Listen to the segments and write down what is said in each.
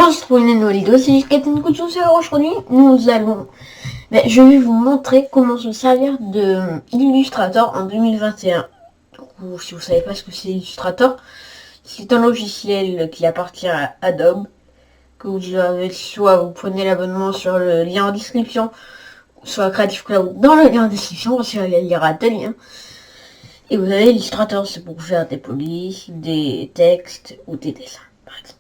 Bonjour, une nouvelle vidéo, c'est Captain Couture. Aujourd'hui, je vais vous montrer comment se servir de Illustrator en 2021. Ou si vous savez pas ce que c'est Illustrator, c'est un logiciel qui appartient à Adobe. Que vous avez, soit vous prenez l'abonnement sur le lien en description, soit Creative Cloud dans le lien en description, parce qu'il y aura deux liens. Et vous avez Illustrator, c'est pour faire des polices, des textes ou des dessins, par exemple.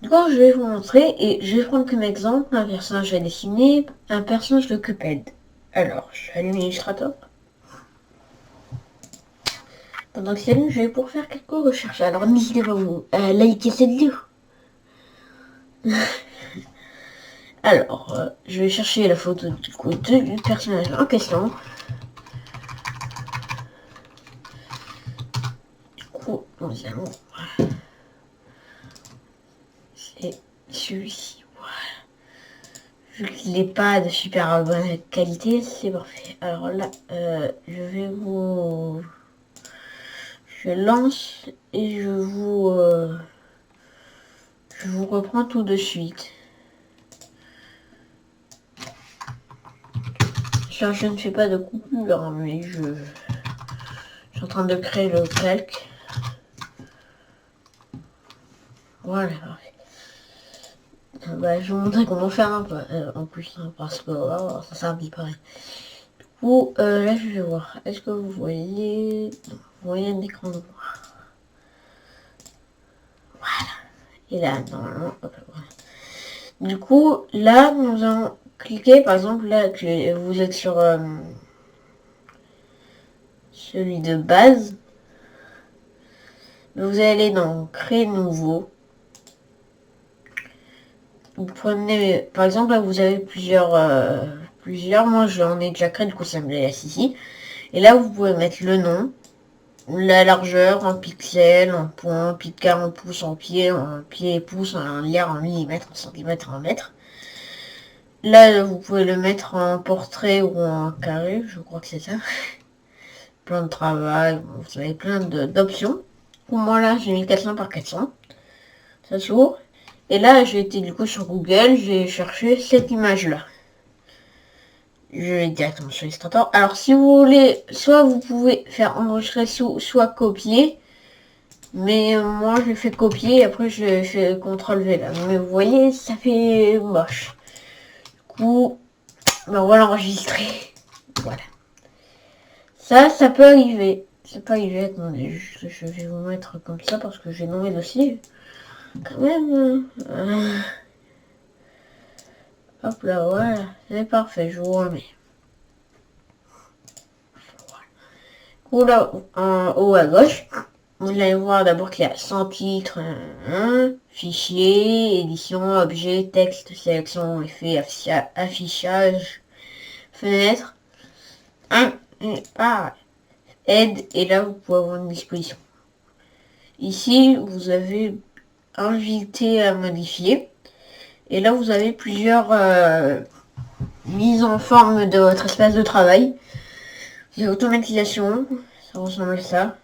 Du coup, je vais vous montrer et je vais prendre comme exemple un personnage à dessiner, un personnage de Cuphead. Alors, je allume Illustrator. Pendant que c'est allume, je vais pour faire quelques recherches. Alors, n'hésitez pas à liker cette vidéo. Alors, je vais chercher la photo du personnage en question. Du coup, nous allons... C'est celui-ci. Vu qu'il n'est pas de super bonne qualité, c'est parfait. Alors là, je lance et je vous reprends tout de suite. Je ne fais pas de coupure, hein, mais je suis en train de créer le calque. Voilà. Je vais vous montrer comment faire un peu en plus, hein, parce que ça servit pareil. Du coup, là je vais voir. Est-ce que vous voyez... Non, vous voyez un écran noir. Voilà. Et là, normalement, hop, voilà. Du coup, là, nous allons cliquer, par exemple, là, que vous êtes sur celui de base. Vous allez dans Créer nouveau. Vous prenez, par exemple, là, vous avez plusieurs, moi, j'en ai déjà créé, du coup, ça me laisse ici. Et là, vous pouvez mettre le nom, la largeur en pixels, en points, picard en pouces, en pied et pouces, en liard, en millimètres, en centimètres, en mètres. Là, vous pouvez le mettre en portrait ou en carré, je crois que c'est ça. Plan de travail, vous avez plein d'options. Pour moi, là, j'ai mis 400 par 400. Ça s'ouvre. Et là, j'ai été du coup sur Google, j'ai cherché cette image-là. Je vais directement sur Illustrator. Alors, si vous voulez, soit vous pouvez faire enregistrer soit copier. Mais moi, je fais copier et après, je fais CTRL-V là. Mais vous voyez, ça fait moche. Du coup, ben, on va l'enregistrer. Voilà. Ça peut arriver. Ça peut arriver. Attendez, je vais vous mettre comme ça parce que j'ai nommé le dossier. Quand même. Hop là, voilà. C'est parfait, je vous remets. Ou là, en haut à gauche, vous allez voir d'abord qu'il y a 100 titres, fichier, édition, objet, texte, sélection, effet, affichage, fenêtre, aide, et là vous pouvez avoir une disposition. Ici, vous avez invité à modifier, et là vous avez plusieurs mises en forme de votre espace de travail. Il y a automatisation, ça ressemble à ça.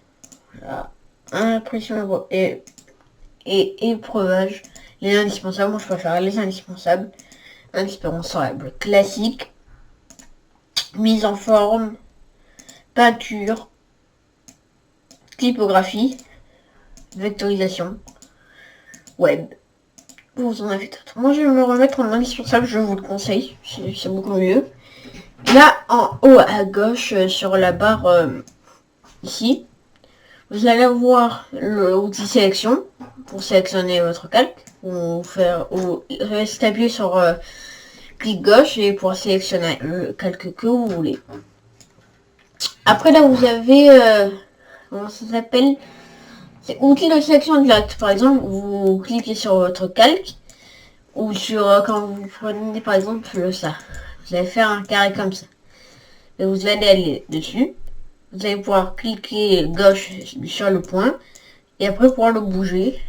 Voilà. Impression et épreuvage. Les indispensables, moi je préfère les indispensables. Indispensable classique. Mise en forme. Peinture. Typographie. Vectorisation. Web. Vous en avez d'autres. Moi je vais me remettre en indispensable, je vous le conseille. C'est beaucoup mieux. Là en haut à gauche sur la barre ici. Vous allez voir l'outil sélection pour sélectionner votre calque ou restez appuyé sur clic gauche et pour sélectionner le calque que vous voulez. Après là vous avez comment ça s'appelle, c'est outil de sélection directe. Par exemple, vous cliquez sur votre calque ou sur quand vous prenez par exemple ça, vous allez faire un carré comme ça et vous allez aller dessus. Vous allez pouvoir cliquer gauche sur le point et après pouvoir le bouger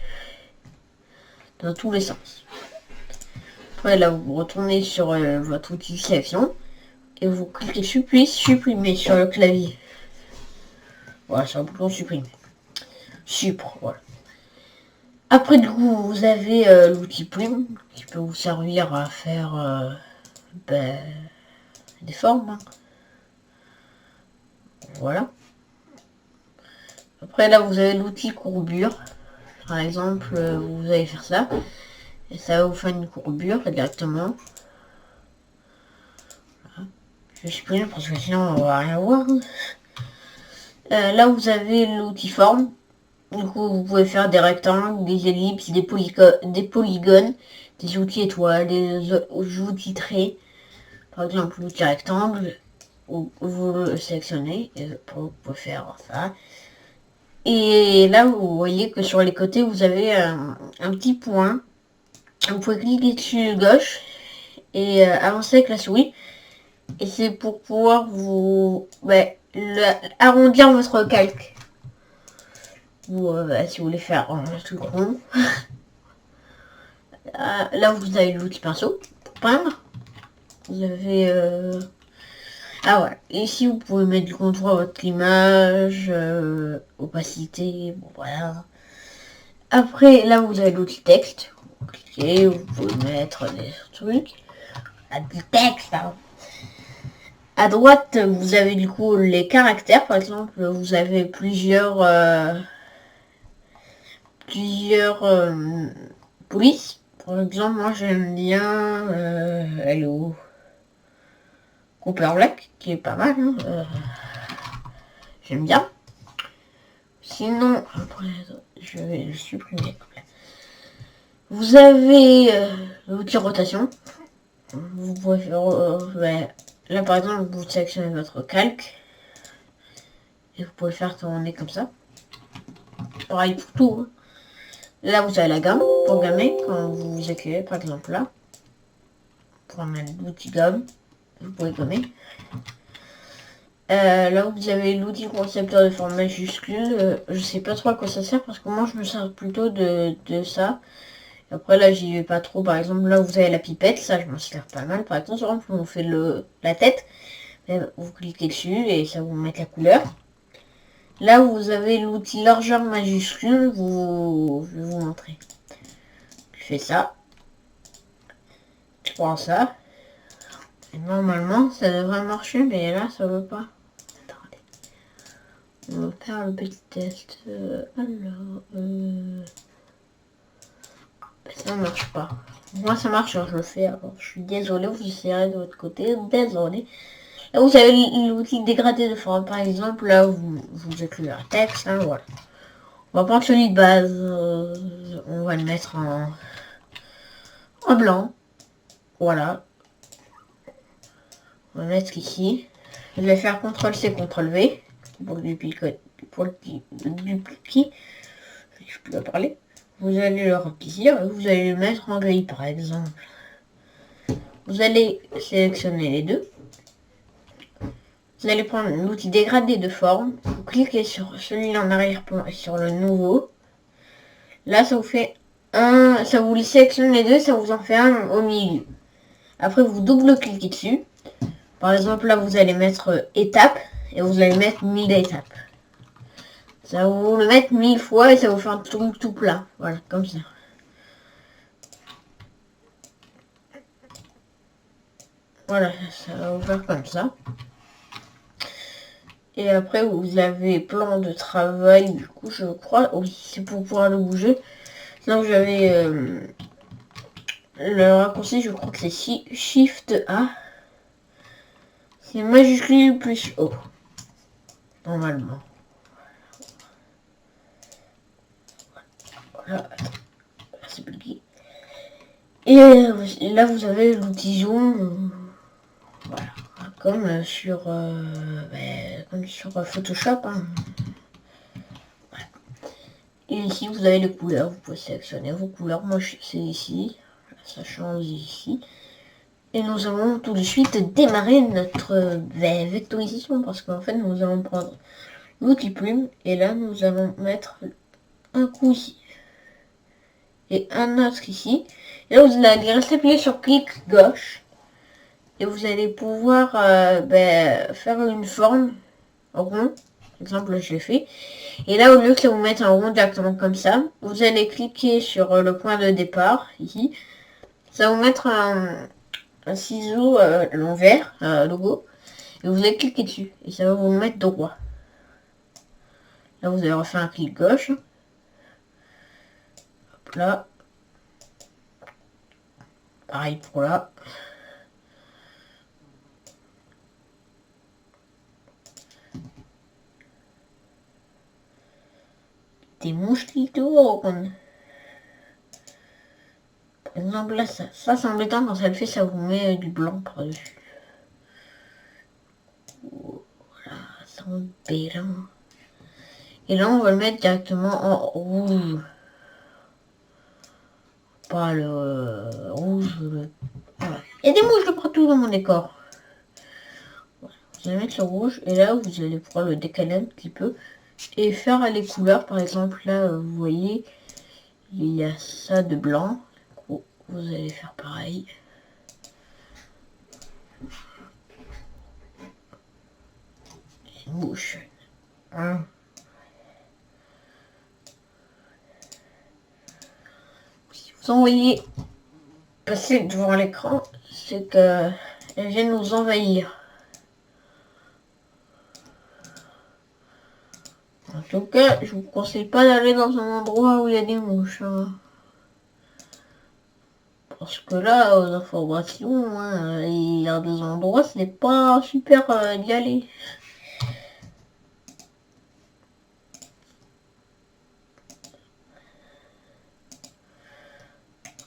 dans tous les sens. Après là vous retournez sur votre outil de sélection et vous cliquez supprimer sur le clavier. Voilà, c'est un bouton supprimer. Voilà. Après, du coup, vous avez l'outil plume qui peut vous servir à faire ben, des formes. Hein. Voilà. Après, là, vous avez l'outil courbure. Par exemple, vous allez faire ça. Et ça va vous faire une courbure directement. Voilà. Je supprime parce que sinon, on va rien voir. Là, vous avez l'outil forme. Du coup, vous pouvez faire des rectangles, des ellipses, des polygones, des outils étoiles, des outils traits. Par exemple, l'outil rectangle, vous le sélectionnez et vous pouvez faire ça. Et là, vous voyez que sur les côtés, vous avez un petit point. Vous pouvez cliquer dessus gauche et avancer avec la souris. Et c'est pour pouvoir vous arrondir votre calque. Ou si vous voulez faire un truc rond. Là, vous avez l'outil pinceau pour peindre. Vous avez... Ah ouais. Ici, vous pouvez mettre du contour à votre image, opacité, bon voilà. Après, là, vous avez l'outil texte. Vous cliquez, vous pouvez mettre des trucs. Du texte, hein. À droite, vous avez du coup les caractères. Par exemple, vous avez plusieurs polices. Par exemple, moi j'aime bien Hello Cooper Black, qui est pas mal. Hein, j'aime bien. Sinon, après, je vais le supprimer. Vous avez l'outil rotation. Vous pouvez faire... là, par exemple, vous sélectionnez votre calque. Et vous pouvez faire tourner comme ça. Pareil pour tout. Hein. Là, vous avez la gamme pour gammer. Quand vous écrivez, par exemple, là. Pour mettre l'outil gamme. Vous pouvez gommer. Là, vous avez l'outil concepteur de forme majuscule. Je sais pas trop à quoi ça sert parce que moi, je me sers plutôt de ça. Et après, là, j'y vais pas trop. Par exemple, là, vous avez la pipette. Ça, je m'en sers pas mal. Par exemple, on fait la tête. Vous cliquez dessus et ça vous met la couleur. Là, vous avez l'outil largeur majuscule. Je vais vous montrer. Je fais ça. Je prends ça. Et normalement, ça devrait marcher, mais là, ça veut pas. On va faire le petit test. Ça marche pas. Moi, ça marche quand je le fais. Alors, je suis désolée, vous essayerez de votre côté. Désolé. Là, vous avez l'outil dégradé de forme. Par exemple, là, vous écrivez un texte. Hein, voilà. On va prendre celui de base. On va le mettre en blanc. Voilà. On va le mettre ici. Je vais faire CTRL-C, CTRL-V. Pour le dupliquer. Je peux pas parler. Vous allez le remplir et vous allez le mettre en gris par exemple. Vous allez sélectionner les deux. Vous allez prendre l'outil dégradé de forme. Vous cliquez sur celui-là en arrière-plan et sur le nouveau. Là, ça vous fait un... Ça vous sélectionne les deux, ça vous en fait un au milieu. Après, vous double-cliquez dessus. Par exemple, là, vous allez mettre étape et vous allez mettre 1000 étapes. Ça va vous le mettre 1000 fois et ça vous fait un truc tout plat. Voilà, comme ça. Voilà, ça va vous faire comme ça. Et après, vous avez plan de travail. Du coup, je crois... Oui, c'est pour pouvoir le bouger. Sinon, j'avais... le raccourci, je crois que c'est Shift A. C'est majuscule plus O. Normalement. Voilà. C'est bloqué. Et là, vous avez l'outil zoom. Voilà. Comme sur Photoshop. Hein. Voilà. Et ici, vous avez les couleurs. Vous pouvez sélectionner vos couleurs. Moi, c'est ici. Ça change ici. Et nous allons tout de suite démarrer notre vectorisation. Parce qu'en fait, nous allons prendre l'outil plume. Et là, nous allons mettre un coup ici. Et un autre ici. Et là, vous allez rester appuyé sur clic gauche. Et vous allez pouvoir faire une forme rond. exemple, je l'ai fait. Et là, au lieu que ça vous mette un rond directement comme ça, vous allez cliquer sur le point de départ, ici. Ça va vous mettre un ciseau long vert, logo. Et vous allez cliquer dessus. Et ça va vous mettre droit. Là, vous allez refaire un clic gauche. Hop là. Pareil pour là. Des mouches qui tournent. Par exemple, là, ça c'est embêtant quand ça le fait, ça vous met du blanc par-dessus. Voilà, c'est embêtant. Et là, on va le mettre directement en rouge. Pas le rouge. Voilà. Il y a des mouches de partout dans mon décor. Voilà. Vous allez mettre le rouge et là, vous allez pouvoir le décaler un petit peu. Et faire les couleurs, par exemple, là, vous voyez, il y a ça de blanc. Vous allez faire pareil. Les mouches. Hein. Si vous envoyez passer devant l'écran, c'est que elles viennent nous envahir. En tout cas, je vous conseille pas d'aller dans un endroit où il y a des mouches. Hein. Parce que là, aux informations, hein, il y a des endroits, ce n'est pas super d'y aller.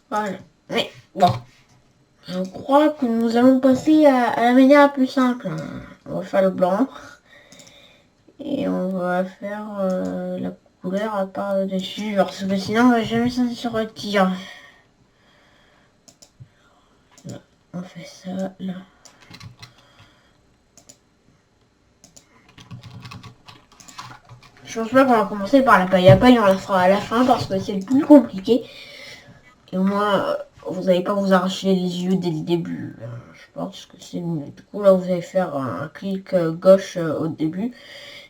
Voilà. Mais bon, je crois que nous allons passer à la manière la plus simple. On va faire le blanc. Et on va faire la couleur à part dessus. Parce que sinon, on va jamais ça se retire. Là, on fait ça, là. Je pense pas qu'on va commencer par la paille à paille, on la fera à la fin parce que c'est le plus compliqué. Et au moins, vous n'allez pas vous arracher les yeux dès le début. Je pense que c'est mieux. Du coup, là, vous allez faire un clic gauche au début.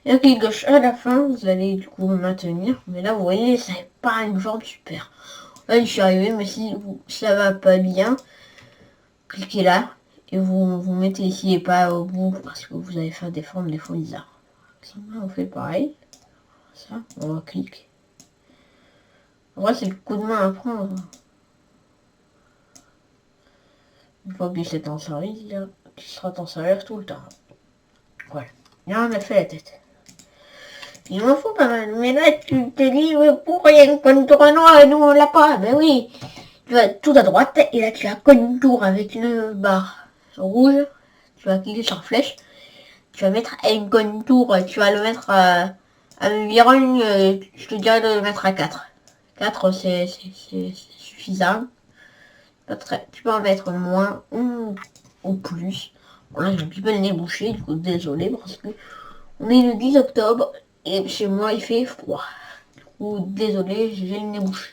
Et un clic gauche à la fin, vous allez du coup le maintenir. Mais là, vous voyez, ça n'est pas une forme super. Là, je suis arrivé, mais si ça va pas bien, cliquez là. Et vous mettez ici et pas au bout parce que vous allez faire des formes des fois bizarres. On fait pareil. Ça, on va cliquer. En vrai, c'est le coup de main à prendre. Une fois que c'est en service, tu seras en service tout le temps. Voilà. Là, on a fait la tête. Il m'en faut pas mal. Mais là, tu te dis, pourquoi il y a une contour noir et nous, on l'a pas? Ben oui. Tu vas tout à droite et là, tu as contour avec une barre rouge. Tu vas cliquer sur flèche. Tu vas mettre un contour. Tu vas le mettre à environ, je te dirais de le mettre à 4. 4, c'est suffisant. Tu peux en mettre moins ou plus. Bon, là, j'ai un petit peu le nez bouché, du coup, désolé, parce que on est le 10 octobre et chez moi, il fait froid. Du coup, désolé, j'ai le nez bouché.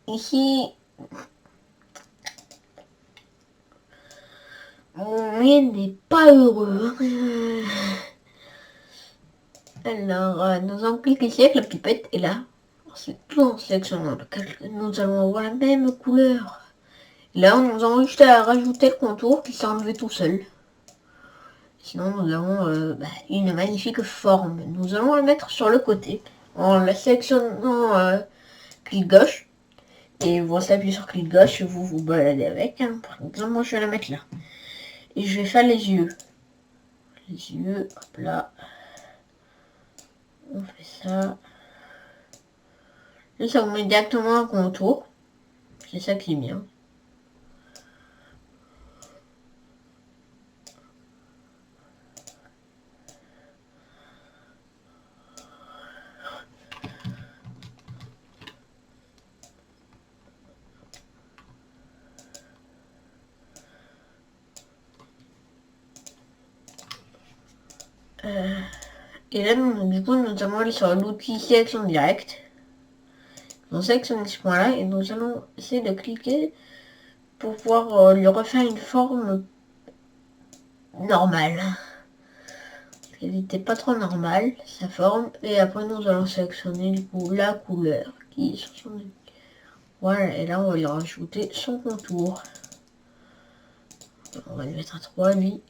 Ici, mon nez n'est pas heureux. Alors, nous allons cliquer ici avec la pipette et là, c'est tout en sélectionnant lequel nous allons avoir la même couleur. Là, nous avons juste à rajouter le contour qui s'est enlevé tout seul. Sinon, nous avons une magnifique forme. Nous allons la mettre sur le côté en la sélectionnant clic gauche. Et vous appuyez sur clic gauche et vous vous baladez avec. Hein. Par exemple, moi, je vais la mettre là. Et je vais faire les yeux. Les yeux, hop là. On fait ça. Là, ça vous met directement un contour. C'est ça qui est bien. Et là, du coup, nous allons aller sur l'outil sélection directe. On sélectionne ce point-là et nous allons essayer de cliquer pour pouvoir lui refaire une forme normale. qu'elle n'était pas trop normale, sa forme. Et après, nous allons sélectionner du coup la couleur qui est sur son aiguille. Voilà, et là, on va lui rajouter son contour. On va le mettre à 3, lui.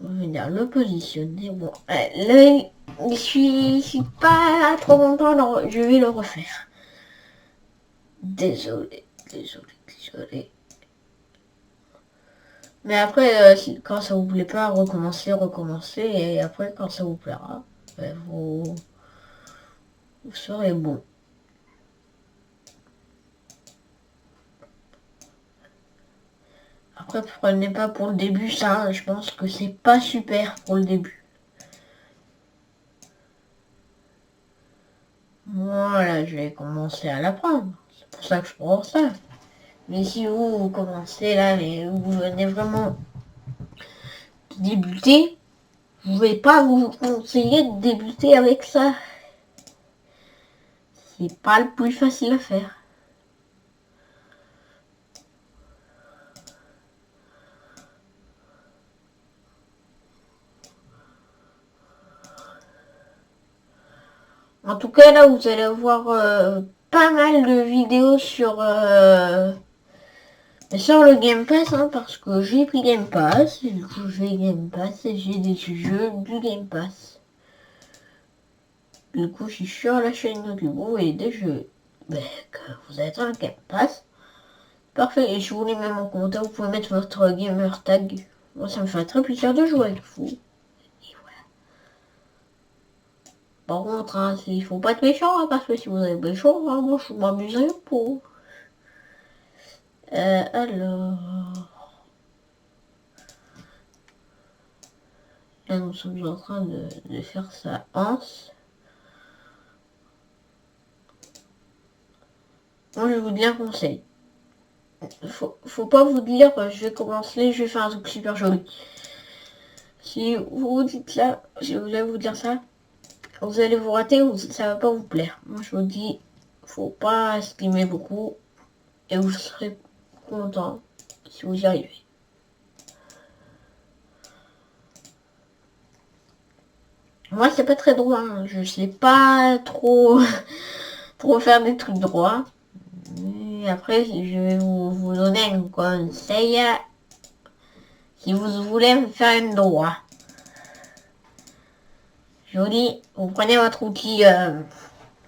On va venir le positionner. Bon, là, je suis pas trop content, alors je vais le refaire. Désolé. Mais après, quand ça vous plaît pas, recommencer. Et après, quand ça vous plaira, vous serez bon. Après, prenez pas pour le début ça. Je pense que c'est pas super pour le début. Voilà, je vais commencer à l'apprendre. C'est pour ça que je prends ça. Mais si vous commencez là, mais vous venez vraiment débuter, je vais pas vous conseiller de débuter avec ça. C'est pas le plus facile à faire. En tout cas, là, vous allez voir pas mal de vidéos sur le Game Pass, hein, parce que j'ai pris Game Pass, et du coup j'ai Game Pass et j'ai des jeux du Game Pass. Du coup, je suis sur la chaîne YouTube et des jeux que vous êtes dans le Game Pass. Parfait, et si vous voulez même en commentaire, vous pouvez mettre votre gamer tag. Moi, ça me fait très plaisir de jouer avec vous. Et voilà. Par contre, hein, il faut pas être méchant, hein, parce que si vous êtes méchant, hein, moi je m'amuserai pour. Alors... Là, nous sommes en train de faire sa anse. Moi, je vous dis un conseil. Faut pas vous dire, je vais commencer, je vais faire un truc super joli. Si vous vous dites là, si vous allez vous dire ça, vous allez vous rater ou ça va pas vous plaire. Moi, je vous dis, faut pas estimer beaucoup et vous serez content si vous y arrivez. Moi, c'est pas très droit, hein. Je sais pas trop, trop faire des trucs droits. Et après, je vais vous donner un conseil. Si vous voulez me faire une droit, je vous dis, vous prenez votre outil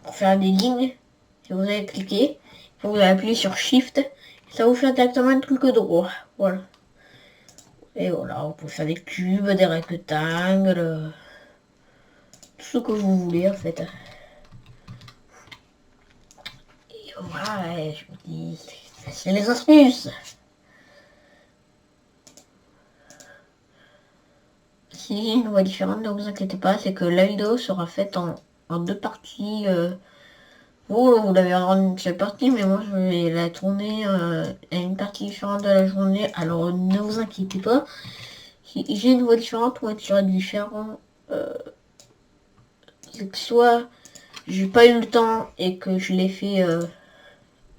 pour faire des lignes. Si vous avez cliqué, vous appuyez sur Shift. Ça vous fait directement un truc droit. Voilà. Et voilà, vous pouvez faire des cubes, des rectangles, tout ce que vous voulez en fait. Et voilà, et je vous dis, c'est les astuces. Si j'ai une voix différente, ne vous inquiétez pas, c'est que la vidéo sera faite en deux parties. Vous l'avez en une seule partie, mais moi je vais la tourner à une partie différente de la journée. Alors ne vous inquiétez pas. Si j'ai une voix différente ou un tirage différent, c'est que soit j'ai pas eu le temps et que je l'ai fait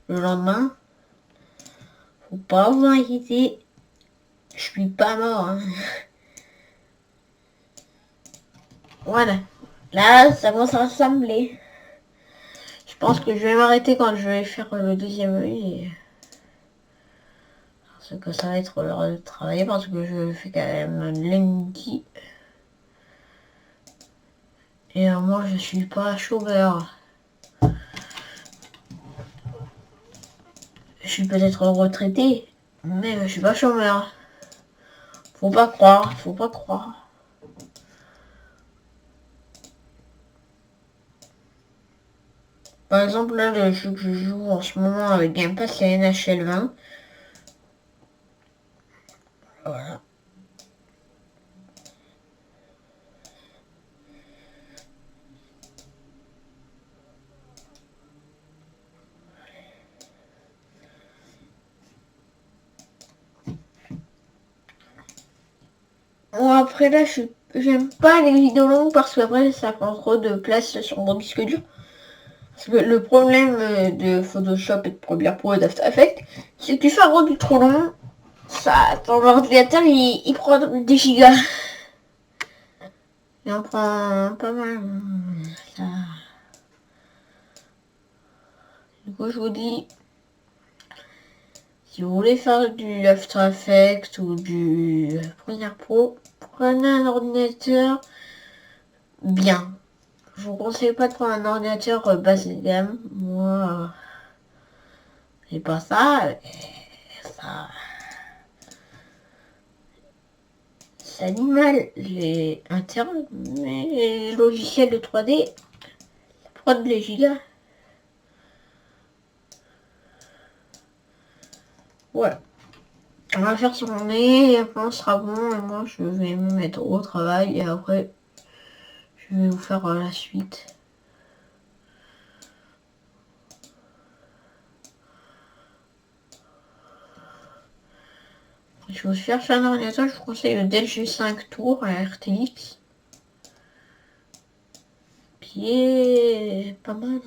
le lendemain. Faut pas vous inquiéter. Je suis pas mort. Hein. Voilà. Là, ça commence à ressembler. Je pense que je vais m'arrêter quand je vais faire le deuxième œil. Parce que ça va être l'heure de travailler parce que je fais quand même lundi. Et moi, je suis pas chômeur. Je suis peut-être retraité, mais je suis pas chômeur. Faut pas croire, faut pas croire. Par exemple, là, le jeu que je joue en ce moment avec Game Pass, c'est NHL 20. Voilà. Bon, après, là, j'aime pas les vidéos longues parce qu'après, ça prend trop de place sur mon disque dur. Parce que le problème de Photoshop et de Premiere Pro et d'After Effects, c'est que tu fais un rendu trop long, ça, ton ordinateur, il prend des gigas. Il en prend pas mal. Ça. Du coup, je vous dis, si vous voulez faire du After Effects ou du Premiere Pro, prenez un ordinateur bien. Je vous conseille pas de prendre un ordinateur bas de gamme. Moi, j'ai pas ça. Ça, ça dit mal les internes, mais les logiciels de 3D, ça prend des gigas. Voilà. On va faire ce qu'on est, et après on sera bon, et moi je vais me mettre au travail, et après je vais vous faire la suite. Je vous cherche un ordinateur, je vous conseille le Dell G5 Tour à RTX, qui est pas mal.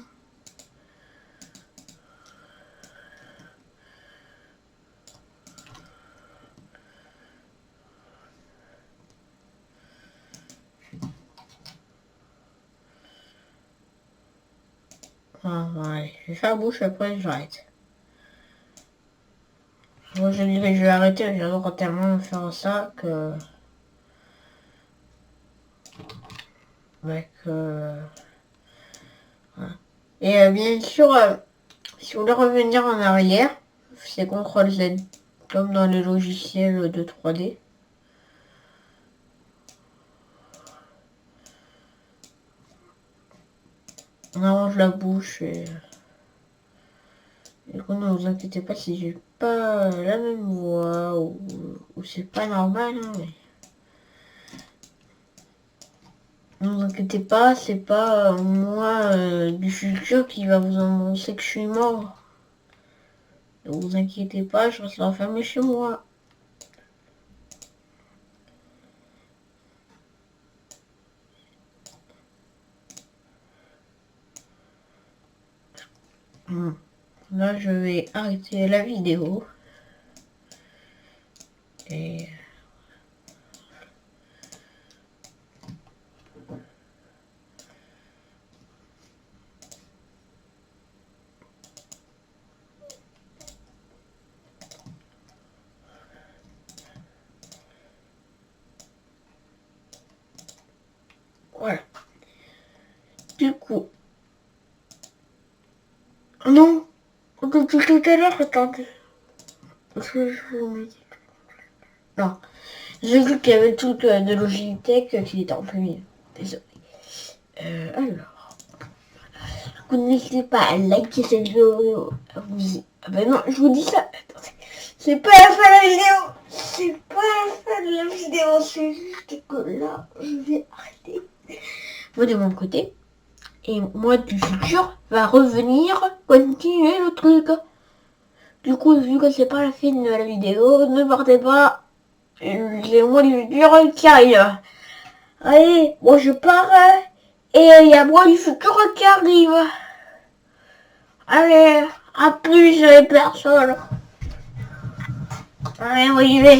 Ah, ouais. Je vais faire la bouche, après j'arrête. Moi je dirais je vais arrêter, j'adore tellement faire ça que... Mec, voilà. Et bien sûr, si vous voulez revenir en arrière, c'est CTRL Z, comme dans les logiciels de 3D. On arrange la bouche et du coup ne vous inquiétez pas si j'ai pas la même voix ou c'est pas normal, hein, mais... Ne vous inquiétez pas, c'est pas moi du futur qui va vous annoncer que je suis mort. Ne vous inquiétez pas, je reste enfermé chez moi. Là, je vais arrêter la vidéo. Et... voilà. Du coup... Non, depuis tout à l'heure, attendez. Non, j'ai vu qu'il y avait tout de Logitech qui était en premier. Désolé. Alors, vous n'hésitez pas à liker cette vidéo. Ah ben non, je vous dis ça. Attendez. C'est pas la fin de la vidéo. C'est pas la fin de la vidéo. C'est juste que là, je vais arrêter. Moi de mon côté. Et moi du futur va revenir continuer le truc. Du coup, vu que c'est pas la fin de la vidéo, ne partez pas. J'ai moi du futur qui arrive. Allez, moi je pars. Et il y a moi du futur qui arrive. Allez, à plus les personnes. Allez, on y va.